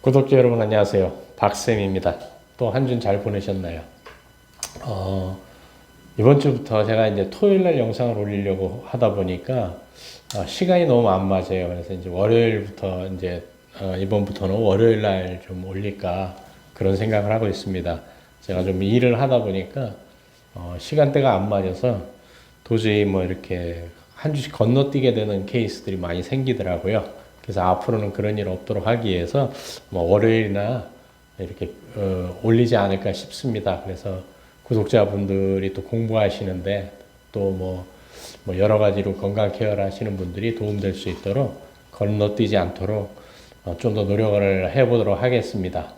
구독자 여러분 안녕하세요. 박쌤입니다. 또 한 주 잘 보내셨나요? 이번 주부터 제가 이제 토요일 날 영상을 올리려고 하다 보니까 시간이 너무 안 맞아요. 그래서 이제 월요일부터 이제 이번부터는 월요일 날 좀 올릴까 그런 생각을 하고 있습니다. 제가 좀 일을 하다 보니까 시간대가 안 맞아서 도저히 뭐 이렇게 한 주씩 건너뛰게 되는 케이스들이 많이 생기더라고요. 그래서 앞으로는 그런 일 없도록 하기 위해서 뭐 월요일이나 이렇게 올리지 않을까 싶습니다. 그래서 구독자분들이 또 공부하시는데 또 뭐 여러 가지로 건강 케어를 하시는 분들이 도움될 수 있도록 건너뛰지 않도록 좀 더 노력을 해보도록 하겠습니다.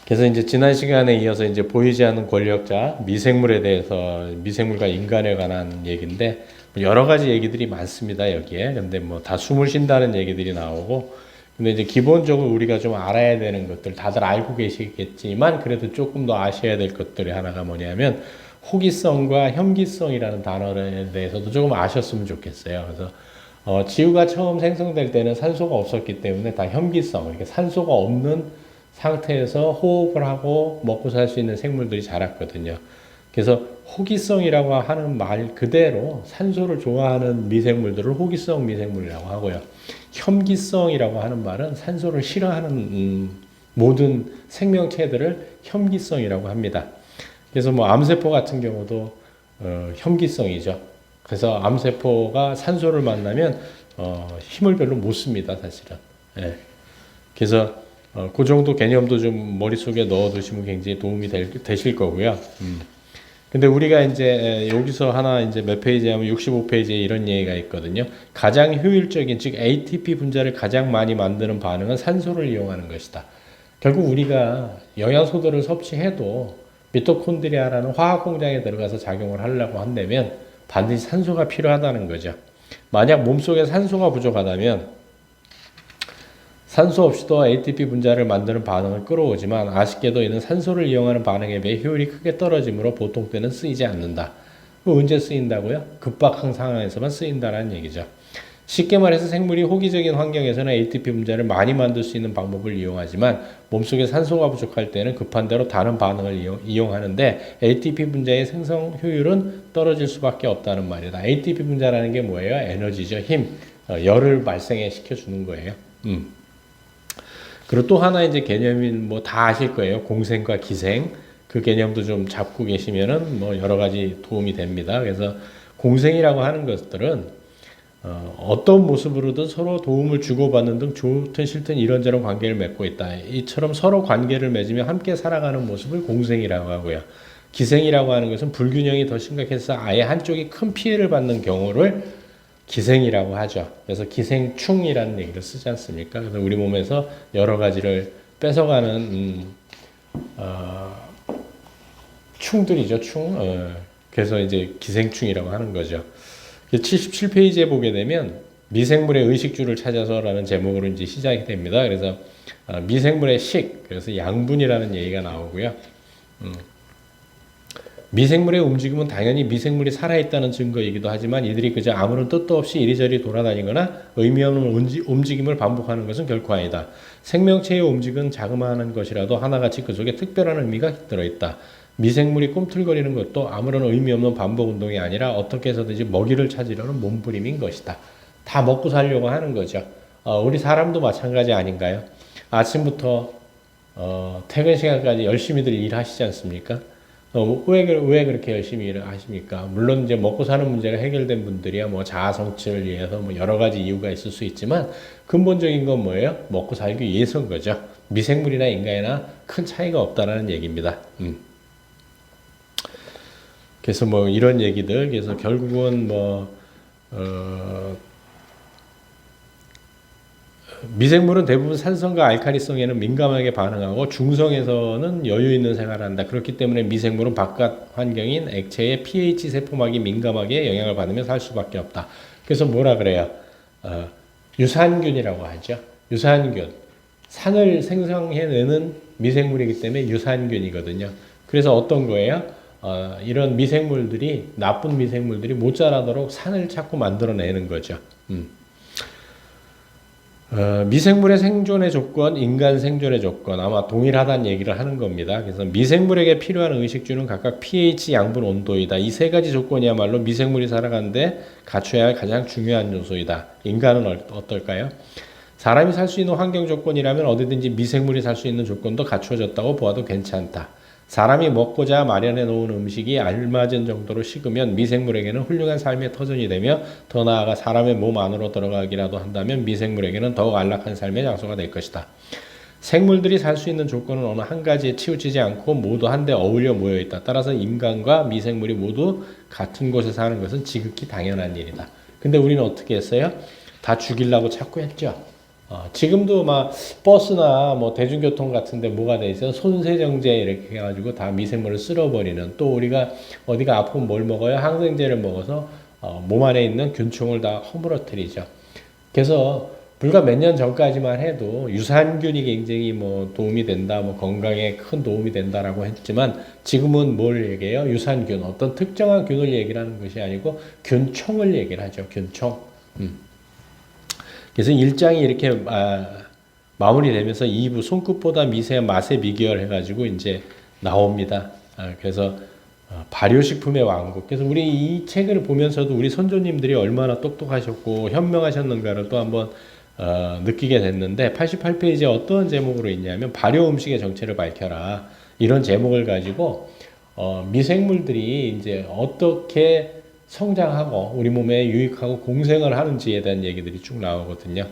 그래서 이제 지난 시간에 이어서 이제 보이지 않는 권력자 미생물에 대해서 미생물과 인간에 관한 얘기인데 여러 가지 얘기들이 많습니다 여기에. 근데 뭐 다 숨을 쉰다는 얘기들이 나오고, 근데 이제 기본적으로 우리가 좀 알아야 되는 것들 다들 알고 계시겠지만 그래도 조금 더 아셔야 될 것들이 하나가 뭐냐면 호기성과 현기성이라는 단어에 대해서도 조금 아셨으면 좋겠어요. 그래서 지구가 처음 생성될 때는 산소가 없었기 때문에 다 현기성, 이렇게 산소가 없는 상태에서 호흡을 하고 먹고 살 수 있는 생물들이 자랐거든요. 그래서 호기성이라고 하는 말 그대로 산소를 좋아하는 미생물들을 호기성 미생물이라고 하고요. 현기성이라고 하는 말은 산소를 싫어하는 모든 생명체들을 현기성이라고 합니다. 그래서 뭐 암세포 같은 경우도 현기성이죠. 그래서 암세포가 산소를 만나면 힘을 별로 못 씁니다, 사실은. 예. 그래서 그 정도 개념도 좀 머릿속에 넣어두시면 굉장히 도움이 되실 거고요. 근데 우리가 이제 여기서 하나 이제 몇 페이지 하면 65페이지에 이런 얘기가 있거든요. 가장 효율적인, 즉 ATP 분자를 가장 많이 만드는 반응은 산소를 이용하는 것이다. 결국 우리가 영양소들을 섭취해도 미토콘드리아라는 화학 공장에 들어가서 작용을 하려고 한다면 반드시 산소가 필요하다는 거죠. 만약 몸속에 산소가 부족하다면 산소 없이도 ATP 분자를 만드는 반응을 끌어오지만 아쉽게도 이는 산소를 이용하는 반응에 비해 효율이 크게 떨어지므로 보통 때는 쓰이지 않는다. 언제 쓰인다고요? 급박한 상황에서만 쓰인다는 얘기죠. 쉽게 말해서 생물이 호기적인 환경에서는 ATP 분자를 많이 만들 수 있는 방법을 이용하지만 몸속에 산소가 부족할 때는 급한 대로 다른 반응을 이용하는데 ATP 분자의 생성 효율은 떨어질 수밖에 없다는 말이다. ATP 분자라는 게 뭐예요? 에너지죠. 힘, 열을 발생해 시켜주는 거예요. 그리고 또 하나 이제 개념이 뭐 다 아실 거예요. 공생과 기생. 그 개념도 좀 잡고 계시면은 뭐 여러 가지 도움이 됩니다. 그래서 공생이라고 하는 것들은 어떤 모습으로든 서로 도움을 주고받는 등 좋든 싫든 이런저런 관계를 맺고 있다. 이처럼 서로 관계를 맺으며 함께 살아가는 모습을 공생이라고 하고요. 기생이라고 하는 것은 불균형이 더 심각해서 아예 한쪽이 큰 피해를 받는 경우를 기생이라고 하죠. 그래서 기생충이라는 얘기를 쓰지 않습니까? 그래서 우리 몸에서 여러 가지를 뺏어가는 충들이죠. 충. 그래서 이제 기생충이라고 하는 거죠. 77페이지에 보게 되면 미생물의 의식주를 찾아서라는 제목으로 이제 시작이 됩니다. 그래서 미생물의 식, 그래서 양분이라는 얘기가 나오고요. 미생물의 움직임은 당연히 미생물이 살아있다는 증거이기도 하지만 이들이 그저 아무런 뜻도 없이 이리저리 돌아다니거나 의미 없는 움직임을 반복하는 것은 결코 아니다. 생명체의 움직임은 자그마한 것이라도 하나같이 그 속에 특별한 의미가 들어있다. 미생물이 꿈틀거리는 것도 아무런 의미 없는 반복 운동이 아니라 어떻게 해서든지 먹이를 찾으려는 몸부림인 것이다. 다 먹고 살려고 하는 거죠. 우리 사람도 마찬가지 아닌가요? 아침부터 퇴근 시간까지 열심히들 일하시지 않습니까? 왜 그렇게 열심히 일을 하십니까? 물론 이제 먹고 사는 문제가 해결된 분들이야 뭐 자아 성취를 위해서 뭐 여러 가지 이유가 있을 수 있지만 근본적인 건 뭐예요? 먹고 살기 위해서인 거죠. 미생물이나 인간이나 큰 차이가 없다라는 얘기입니다. 그래서 뭐 이런 얘기들, 그래서 결국은 미생물은 대부분 산성과 알칼리성에는 민감하게 반응하고 중성에서는 여유 있는 생활을 한다. 그렇기 때문에 미생물은 바깥 환경인 액체의 pH 세포막이 민감하게 영향을 받으며 살 수밖에 없다. 그래서 뭐라 그래요? 유산균이라고 하죠. 유산균. 산을 생성해내는 미생물이기 때문에 유산균이거든요. 그래서 어떤 거예요? 이런 미생물들이, 나쁜 미생물들이 못 자라도록 산을 자꾸 만들어내는 거죠. 미생물의 생존의 조건, 인간 생존의 조건 아마 동일하다는 얘기를 하는 겁니다. 그래서 미생물에게 필요한 의식주는 각각 pH, 양분, 온도이다. 이 세 가지 조건이야말로 미생물이 살아가는데 갖춰야 할 가장 중요한 요소이다. 인간은 어떨까요? 사람이 살 수 있는 환경 조건이라면 어디든지 미생물이 살 수 있는 조건도 갖추어졌다고 보아도 괜찮다. 사람이 먹고자 마련해 놓은 음식이 알맞은 정도로 식으면 미생물에게는 훌륭한 삶의 터전이 되며 더 나아가 사람의 몸 안으로 들어가기라도 한다면 미생물에게는 더욱 안락한 삶의 장소가 될 것이다. 생물들이 살 수 있는 조건은 어느 한 가지에 치우치지 않고 모두 한데 어울려 모여 있다. 따라서 인간과 미생물이 모두 같은 곳에 사는 것은 지극히 당연한 일이다. 근데 우리는 어떻게 했어요? 다 죽이려고 자꾸 했죠. 지금도 막 버스나 뭐 대중교통 같은데 뭐가 돼 있어요? 손세정제 이렇게 해가지고 다 미생물을 쓸어버리는, 또 우리가 어디가 아프면 뭘 먹어요? 항생제를 먹어서 몸 안에 있는 균총을 다 허물어뜨리죠. 그래서 불과 몇 년 전까지만 해도 유산균이 굉장히 뭐 도움이 된다, 뭐 건강에 큰 도움이 된다라고 했지만 지금은 뭘 얘기해요? 유산균, 어떤 특정한 균을 얘기를 하는 것이 아니고 균총을 얘기를 하죠. 균총. 그래서 1장이 이렇게 마무리되면서 2부 손끝보다 미세한 맛의 비결 해가지고 이제 나옵니다. 그래서 발효식품의 왕국. 그래서 우리 이 책을 보면서도 우리 선조님들이 얼마나 똑똑하셨고 현명하셨는가를 또 한번 느끼게 됐는데, 88페이지에 어떤 제목으로 있냐면 발효 음식의 정체를 밝혀라, 이런 제목을 가지고 미생물들이 이제 어떻게 성장하고 우리 몸에 유익하고 공생을 하는지에 대한 얘기들이 쭉 나오거든요.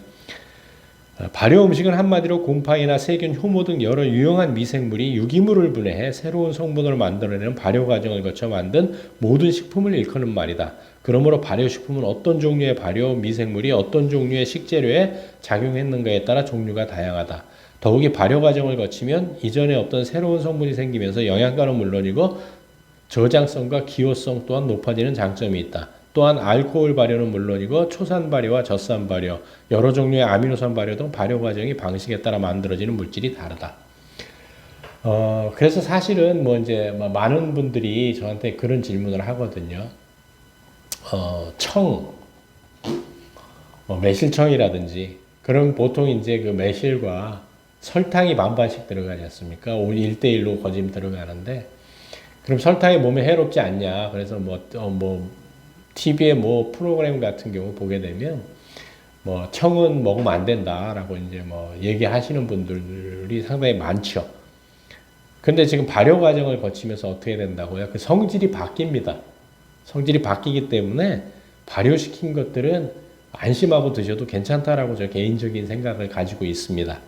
발효 음식은 한마디로 곰팡이나 세균, 효모 등 여러 유용한 미생물이 유기물을 분해해 새로운 성분을 만들어내는 발효 과정을 거쳐 만든 모든 식품을 일컫는 말이다. 그러므로 발효식품은 어떤 종류의 발효 미생물이 어떤 종류의 식재료에 작용했는가에 따라 종류가 다양하다. 더욱이 발효 과정을 거치면 이전에 없던 새로운 성분이 생기면서 영양가는 물론이고 저장성과 기호성 또한 높아지는 장점이 있다. 또한 알코올 발효는 물론이고 초산 발효와 젖산 발효, 여러 종류의 아미노산 발효 등 발효 과정이 방식에 따라 만들어지는 물질이 다르다. 그래서 사실은 뭐 이제 많은 분들이 저한테 그런 질문을 하거든요. 매실청이라든지 그런 보통 이제 그 매실과 설탕이 반반씩 들어가지 않습니까? 1대1로 거짐 들어가는데, 그럼 설탕이 몸에 해롭지 않냐? 그래서 TV에 뭐 프로그램 같은 경우 보게 되면 청은 먹으면 안 된다라고 이제 얘기하시는 분들이 상당히 많죠. 근데 지금 발효 과정을 거치면서 어떻게 된다고요? 그 성질이 바뀝니다. 성질이 바뀌기 때문에 발효시킨 것들은 안심하고 드셔도 괜찮다라고 저 개인적인 생각을 가지고 있습니다.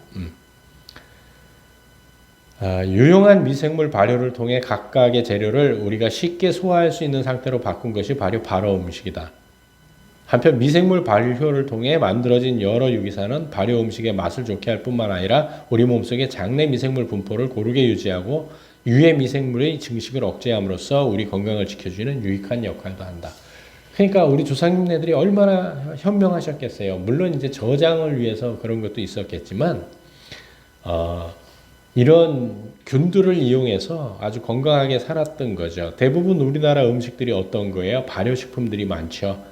유용한 미생물 발효를 통해 각각의 재료를 우리가 쉽게 소화할 수 있는 상태로 바꾼 것이 발효 음식이다. 한편 미생물 발효를 통해 만들어진 여러 유기산은 발효 음식의 맛을 좋게 할 뿐만 아니라 우리 몸속의 장내 미생물 분포를 고르게 유지하고 유해 미생물의 증식을 억제함으로써 우리 건강을 지켜주는 유익한 역할도 한다. 그러니까 우리 조상님네들이 얼마나 현명하셨겠어요. 물론 이제 저장을 위해서 그런 것도 있었겠지만 이런 균들을 이용해서 아주 건강하게 살았던 거죠. 대부분 우리나라 음식들이 어떤 거예요? 발효식품들이 많죠.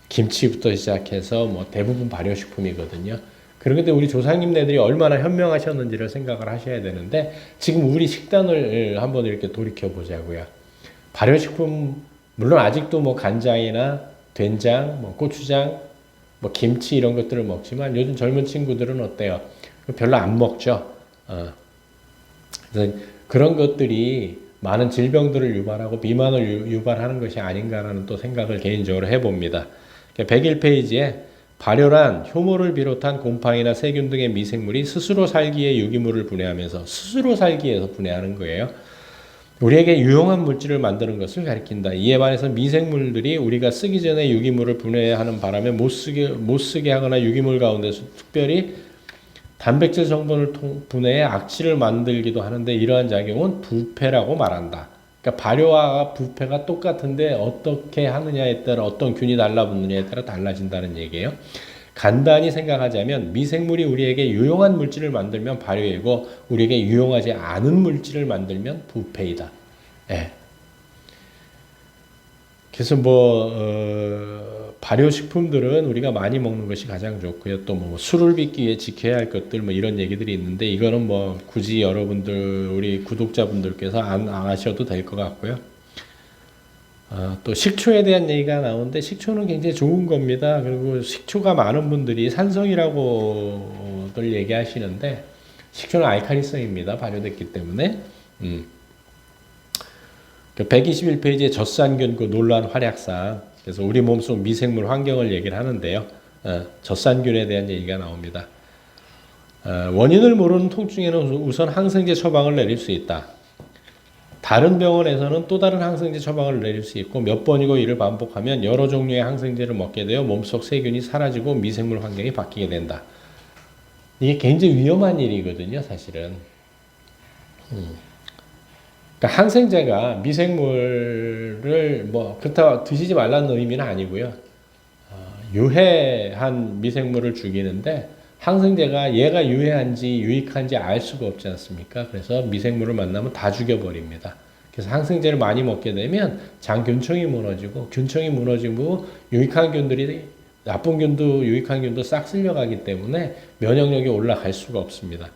김치부터 시작해서 대부분 발효식품이거든요. 그런데 우리 조상님네들이 얼마나 현명하셨는지를 생각을 하셔야 되는데, 지금 우리 식단을 한번 이렇게 돌이켜 보자고요. 발효식품 물론 아직도 간장이나 된장, 고추장, 김치 이런 것들을 먹지만 요즘 젊은 친구들은 어때요? 별로 안 먹죠. 그래서 그런 것들이 많은 질병들을 유발하고 비만을 유발하는 것이 아닌가라는 또 생각을 개인적으로 해봅니다. 101페이지에 발효란 효모를 비롯한 곰팡이나 세균 등의 미생물이 스스로 살기에 유기물을 분해하면서, 스스로 살기에서 분해하는 거예요. 우리에게 유용한 물질을 만드는 것을 가리킨다. 이에 반해서 미생물들이 우리가 쓰기 전에 유기물을 분해하는 바람에 못 쓰게 하거나 유기물 가운데서 특별히 단백질 성분을 분해해 악취를 만들기도 하는데, 이러한 작용은 부패라고 말한다. 그러니까 발효와 부패가 똑같은데 어떻게 하느냐에 따라, 어떤 균이 달라붙느냐에 따라 달라진다는 얘기예요. 간단히 생각하자면 미생물이 우리에게 유용한 물질을 만들면 발효이고 우리에게 유용하지 않은 물질을 만들면 부패이다. 예. 그래서 발효식품들은 우리가 많이 먹는 것이 가장 좋고요. 또 뭐 술을 빚기 위해 지켜야 할 것들 뭐 이런 얘기들이 있는데 이거는 뭐 굳이 여러분들 우리 구독자분들께서 안 아셔도 될 것 같고요. 또 식초에 대한 얘기가 나오는데 식초는 굉장히 좋은 겁니다. 그리고 식초가 많은 분들이 산성이라고들 얘기하시는데 식초는 알칼리성입니다. 발효됐기 때문에. 그 121페이지에 젖산균 그 논란 활약상 그래서 우리 몸속 미생물 환경을 얘기를 하는데요. 젖산균에 대한 얘기가 나옵니다. 원인을 모르는 통증에는 우선 항생제 처방을 내릴 수 있다. 다른 병원에서는 또 다른 항생제 처방을 내릴 수 있고 몇 번이고 이를 반복하면 여러 종류의 항생제를 먹게 되어 몸속 세균이 사라지고 미생물 환경이 바뀌게 된다. 이게 굉장히 위험한 일이거든요, 사실은. 그러니까 항생제가 미생물을 뭐 그렇다고 드시지 말라는 의미는 아니고요. 유해한 미생물을 죽이는데 항생제가 얘가 유해한지 유익한지 알 수가 없지 않습니까? 그래서 미생물을 만나면 다 죽여버립니다. 그래서 항생제를 많이 먹게 되면 장균층이 무너지고 균층이 무너지고 유익한 균들이 나쁜 균도 유익한 균도 싹 쓸려가기 때문에 면역력이 올라갈 수가 없습니다.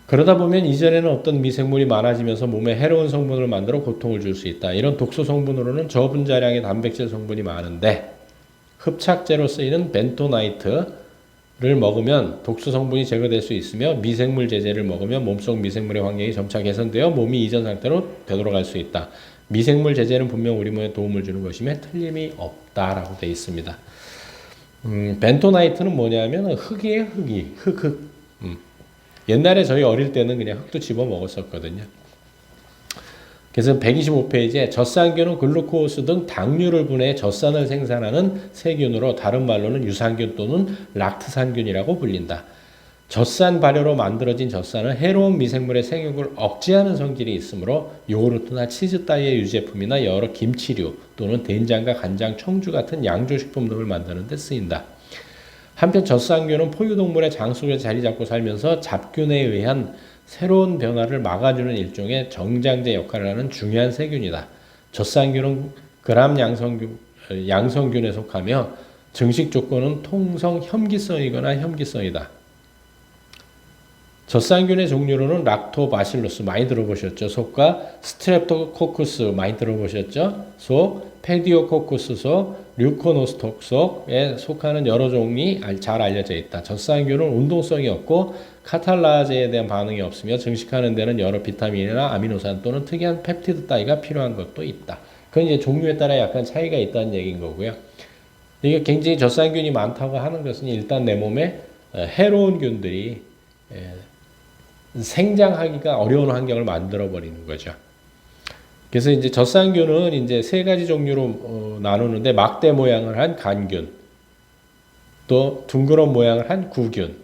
그러다 보면 이전에는 없던 미생물이 많아지면서 몸에 해로운 성분을 만들어 고통을 줄 수 있다. 이런 독소 성분으로는 저분자량의 단백질 성분이 많은데 흡착제로 쓰이는 벤토나이트를 먹으면 독소 성분이 제거될 수 있으며 미생물 제제를 먹으면 몸속 미생물의 환경이 점차 개선되어 몸이 이전 상태로 되돌아갈 수 있다. 미생물 제제는 분명 우리 몸에 도움을 주는 것임에 틀림이 없다라고 되어 있습니다. 벤토나이트는 뭐냐면 흙이에요, 흙. 옛날에 저희 어릴 때는 그냥 흙도 집어 먹었었거든요. 그래서 125페이지에 젖산균은 글루코스 등 당류를 분해해 젖산을 생산하는 세균으로 다른 말로는 유산균 또는 락트산균이라고 불린다. 젖산 발효로 만들어진 젖산은 해로운 미생물의 생육을 억제하는 성질이 있으므로 요구르트나 치즈 따위의 유제품이나 여러 김치류 또는 된장과 간장, 청주 같은 양조식품 등을 만드는 데 쓰인다. 한편 젖산균은 포유동물의 장 속에 자리 잡고 살면서 잡균에 의한 새로운 변화를 막아주는 일종의 정장제 역할을 하는 중요한 세균이다. 젖산균은 그람 양성균에 속하며 증식 조건은 통성 혐기성이거나 혐기성이다. 젖산균의 종류로는 락토바실루스 많이 들어보셨죠? 속과 스트랩토코쿠스 많이 들어보셨죠? 속, 페디오코쿠스 속, 류코노스톡 속에 속하는 여러 종이 잘 알려져 있다. 젖산균은 운동성이 없고 카탈라제에 대한 반응이 없으며 증식하는 데는 여러 비타민이나 아미노산 또는 특이한 펩티드 따위가 필요한 것도 있다. 그건 이제 종류에 따라 약간 차이가 있다는 얘기인 거고요. 이게 굉장히 젖산균이 많다고 하는 것은 일단 내 몸에 해로운 균들이 생장하기가 어려운 환경을 만들어 버리는 거죠. 그래서 이제 젖산균은 이제 세 가지 종류로 나누는데 막대 모양을 한 간균, 또 둥그런 모양을 한 구균,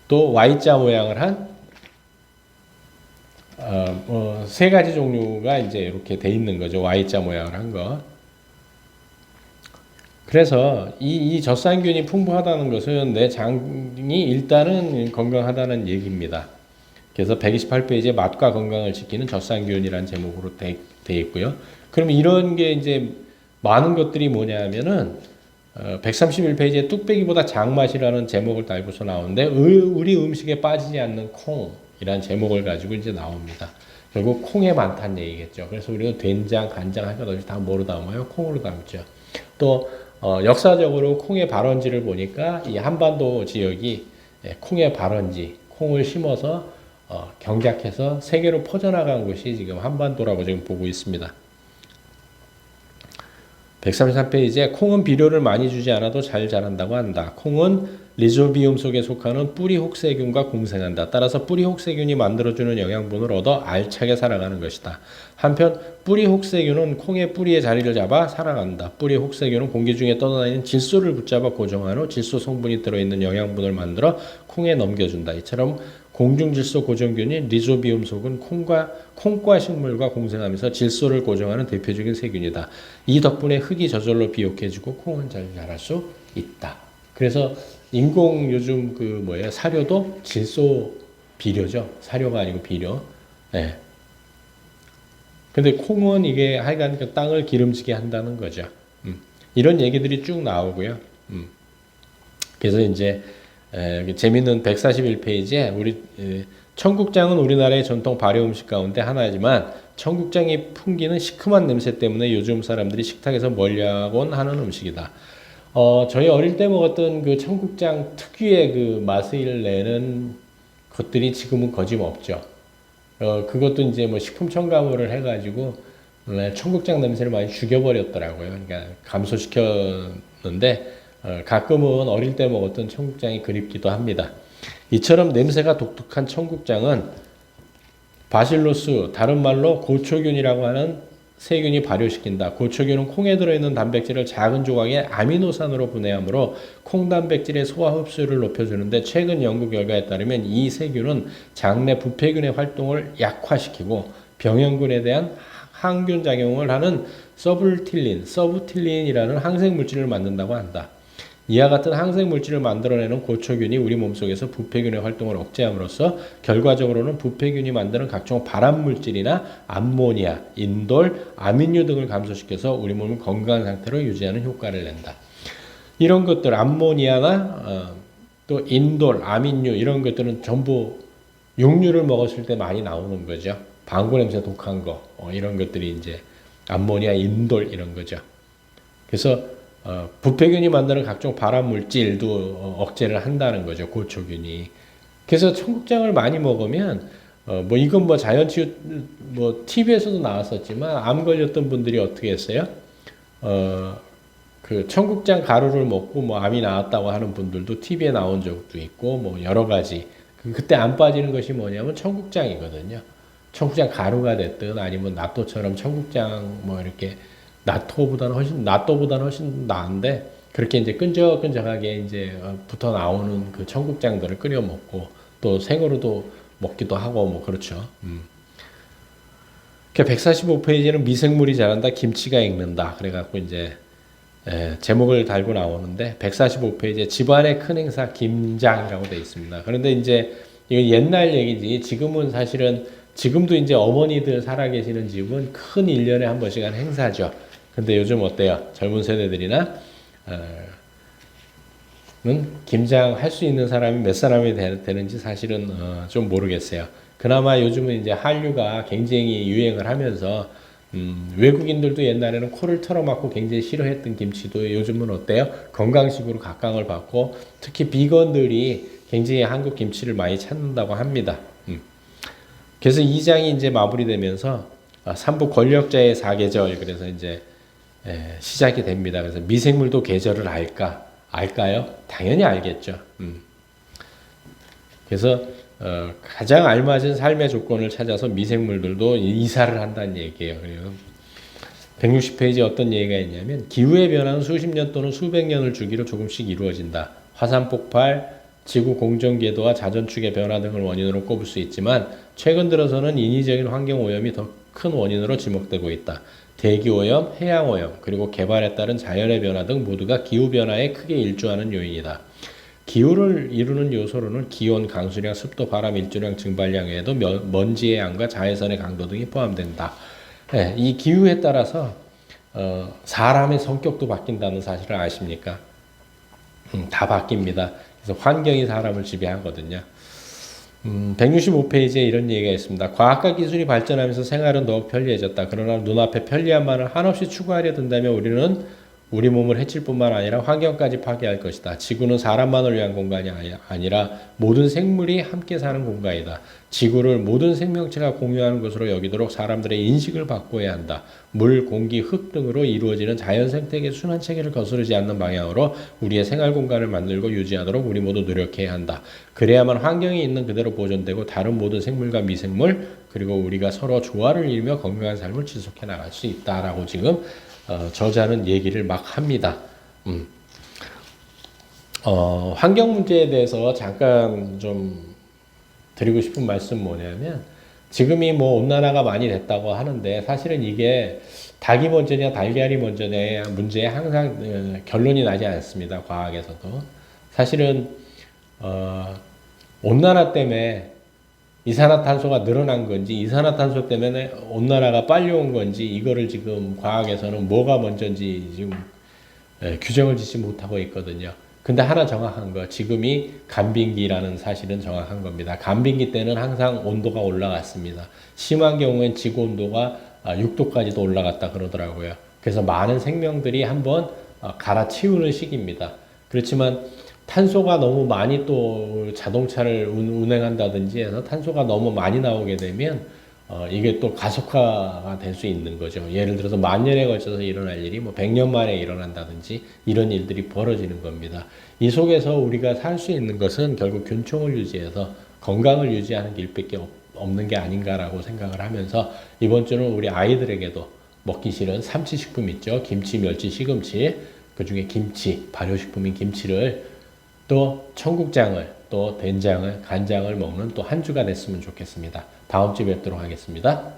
또 Y자 모양을 한 세 가지 종류가 이제 이렇게 돼 있는 거죠. Y자 모양을 한 거. 그래서 이 젖산균이 풍부하다는 것은 내 장이 일단은 건강하다는 얘기입니다. 그래서 128페이지에 맛과 건강을 지키는 젖산균이라는 제목으로 돼 있고요. 그럼 이런 게 이제 많은 것들이 뭐냐면은 131페이지에 뚝배기보다 장맛이라는 제목을 달고서 나오는데 우리 음식에 빠지지 않는 콩이라는 제목을 가지고 이제 나옵니다. 결국 콩에 많다는 얘기겠죠. 그래서 우리가 된장, 간장 할 것 없이 다 뭐로 담아요? 콩으로 담죠. 또 역사적으로 콩의 발원지를 보니까 이 한반도 지역이 콩의 발원지, 콩을 심어서 경작해서 세계로 퍼져나간 곳이 지금 한반도라고 지금 보고 있습니다. 133페이지에 콩은 비료를 많이 주지 않아도 잘 자란다고 한다. 콩은 리조비움 속에 속하는 뿌리 혹세균과 공생한다. 따라서 뿌리 혹세균이 만들어주는 영양분을 얻어 알차게 살아가는 것이다. 한편 뿌리 혹세균은 콩의 뿌리에 자리를 잡아 살아간다. 뿌리 혹세균은 공기 중에 떠다니는 질소를 붙잡아 고정한 후 질소 성분이 들어있는 영양분을 만들어 콩에 넘겨준다. 이처럼 공중질소 고정균인 리조비움 속은 콩과 식물과 공생하면서 질소를 고정하는 대표적인 세균이다. 이 덕분에 흙이 저절로 비옥해지고 콩은 잘 자랄 수 있다. 그래서 인공 요즘 사료도 질소 비료죠. 사료가 아니고 비료. 네. 근데 콩은 이게 하여간 그 땅을 기름지게 한다는 거죠. 이런 얘기들이 쭉 나오고요. 그래서 이제 여기 재밌는 141페이지에 청국장은 우리나라의 전통 발효 음식 가운데 하나이지만 청국장이 풍기는 시큼한 냄새 때문에 요즘 사람들이 식탁에서 멀리하곤 하는 음식이다. 저희 어릴 때 먹었던 그 청국장 특유의 그 맛을 내는 것들이 지금은 거짓없죠. 그것도 이제 뭐 식품 첨가물을 해가지고 청국장 냄새를 많이 죽여버렸더라고요. 그러니까 감소시켰는데 가끔은 어릴 때 먹었던 청국장이 그립기도 합니다. 이처럼 냄새가 독특한 청국장은 바실로스, 다른 말로 고초균이라고 하는 세균이 발효시킨다. 고초균은 콩에 들어있는 단백질을 작은 조각의 아미노산으로 분해하므로 콩 단백질의 소화 흡수율을 높여주는데 최근 연구 결과에 따르면 이 세균은 장내 부패균의 활동을 약화시키고 병형균에 대한 항균 작용을 하는 서브틸린이라는 항생 물질을 만든다고 한다. 이와 같은 항생 물질을 만들어내는 고초균이 우리 몸속에서 부패균의 활동을 억제함으로써 결과적으로는 부패균이 만드는 각종 발암 물질이나 암모니아, 인돌, 아민류 등을 감소시켜서 우리 몸을 건강한 상태로 유지하는 효과를 낸다. 이런 것들 암모니아나 또 인돌, 아민류 이런 것들은 전부 육류를 먹었을 때 많이 나오는 거죠. 방구 냄새 독한 거 이런 것들이 이제 암모니아, 인돌 이런 거죠. 그래서 부패균이 만드는 각종 발암 물질도 억제를 한다는 거죠. 고초균이. 그래서 청국장을 많이 먹으면 뭐 이건 뭐 자연치유 뭐 TV에서도 나왔었지만 암 걸렸던 분들이 어떻게 했어요? 그 청국장 가루를 먹고 뭐 암이 나왔다고 하는 분들도 TV에 나온 적도 있고 뭐 여러 가지. 그때 안 빠지는 것이 뭐냐면 청국장이거든요. 청국장 가루가 됐든 아니면 나토처럼 청국장 뭐 이렇게 나토보다는 훨씬 나은데 그렇게 이제 끈적끈적하게 이제 붙어 나오는 그 청국장들을 끓여 먹고 또 생으로도 먹기도 하고 뭐 그렇죠. 145페이지는 미생물이 자란다, 김치가 익는다. 그래갖고 이제 제목을 달고 나오는데 145페이지에 집안의 큰 행사 김장이라고 되어 있습니다. 그런데 이제 이건 옛날 얘기지. 지금은 사실은 지금도 이제 어머니들 살아계시는 집은 큰 1년에 한 번씩 한 행사죠. 근데 요즘 어때요? 젊은 세대들이나 는 김장 할 수 있는 사람이 몇 사람이 되는지 사실은 좀 모르겠어요. 그나마 요즘은 이제 한류가 굉장히 유행을 하면서 외국인들도 옛날에는 코를 털어막고 굉장히 싫어했던 김치도 요즘은 어때요? 건강식으로 각광을 받고 특히 비건들이 굉장히 한국 김치를 많이 찾는다고 합니다. 그래서 2장이 이제 마무리되면서 3부 권력자의 사계절 그래서 이제 시작이 됩니다. 그래서 미생물도 계절을 알까요? 당연히 알겠죠. 그래서 가장 알맞은 삶의 조건을 찾아서 미생물들도 이사를 한다는 얘기예요. 그리고 160페이지에 어떤 얘기가 있냐면 기후의 변화는 수십 년 또는 수백 년을 주기로 조금씩 이루어진다. 화산 폭발, 지구 공전 궤도와 자전축의 변화 등을 원인으로 꼽을 수 있지만 최근 들어서는 인위적인 환경 오염이 더 큰 원인으로 지목되고 있다. 대기 오염, 해양 오염, 그리고 개발에 따른 자연의 변화 등 모두가 기후 변화에 크게 일조하는 요인이다. 기후를 이루는 요소로는 기온, 강수량, 습도, 바람, 일조량, 증발량 외에도 먼지의 양과 자외선의 강도 등이 포함된다. 이 기후에 따라서 사람의 성격도 바뀐다는 사실을 아십니까? 다 바뀝니다. 그래서 환경이 사람을 지배하거든요. 165페이지에 이런 얘기가 있습니다. 과학과 기술이 발전하면서 생활은 더욱 편리해졌다. 그러나 눈앞에 편리함만을 한없이 추구하려 든다면 우리는 우리 몸을 해칠 뿐만 아니라 환경까지 파괴할 것이다. 지구는 사람만을 위한 공간이 아니라 모든 생물이 함께 사는 공간이다. 지구를 모든 생명체가 공유하는 것으로 여기도록 사람들의 인식을 바꿔야 한다. 물, 공기, 흙 등으로 이루어지는 자연 생태계 순환 체계를 거스르지 않는 방향으로 우리의 생활 공간을 만들고 유지하도록 우리 모두 노력해야 한다. 그래야만 환경이 있는 그대로 보존되고 다른 모든 생물과 미생물 그리고 우리가 서로 조화를 이루며 건강한 삶을 지속해 나갈 수 있다라고 지금 저자는 얘기를 막 합니다. 환경 문제에 대해서 잠깐 좀 드리고 싶은 말씀 뭐냐면 지금이 뭐 온난화가 많이 됐다고 하는데 사실은 이게 닭이 먼저냐 달걀이 먼저냐 문제에 항상 결론이 나지 않습니다. 과학에서도 사실은 온난화 때문에 이산화탄소가 늘어난 건지 이산화탄소 때문에 온난화가 빨리 온 건지 이거를 지금 과학에서는 뭐가 먼저인지 지금 규정을 짓지 못하고 있거든요. 근데 하나 정확한 거, 지금이 간빙기라는 사실은 정확한 겁니다. 간빙기 때는 항상 온도가 올라갔습니다. 심한 경우엔 지구 온도가 6도까지도 올라갔다 그러더라고요. 그래서 많은 생명들이 한번 갈아치우는 시기입니다. 그렇지만 탄소가 너무 많이 또 자동차를 운행한다든지 해서 탄소가 너무 많이 나오게 되면 이게 또 가속화가 될 수 있는 거죠. 예를 들어서 만 년에 걸쳐서 일어날 일이 뭐 100년 만에 일어난다든지 이런 일들이 벌어지는 겁니다. 이 속에서 우리가 살 수 있는 것은 결국 균총을 유지해서 건강을 유지하는 길밖에 없는 게 아닌가라고 생각을 하면서 이번 주는 우리 아이들에게도 먹기 싫은 삼치식품 있죠. 김치, 멸치, 시금치. 그 중에 김치, 발효식품인 김치를 또 청국장을 또 된장을 간장을 먹는 또 한 주가 됐으면 좋겠습니다. 다음 주에 뵙도록 하겠습니다.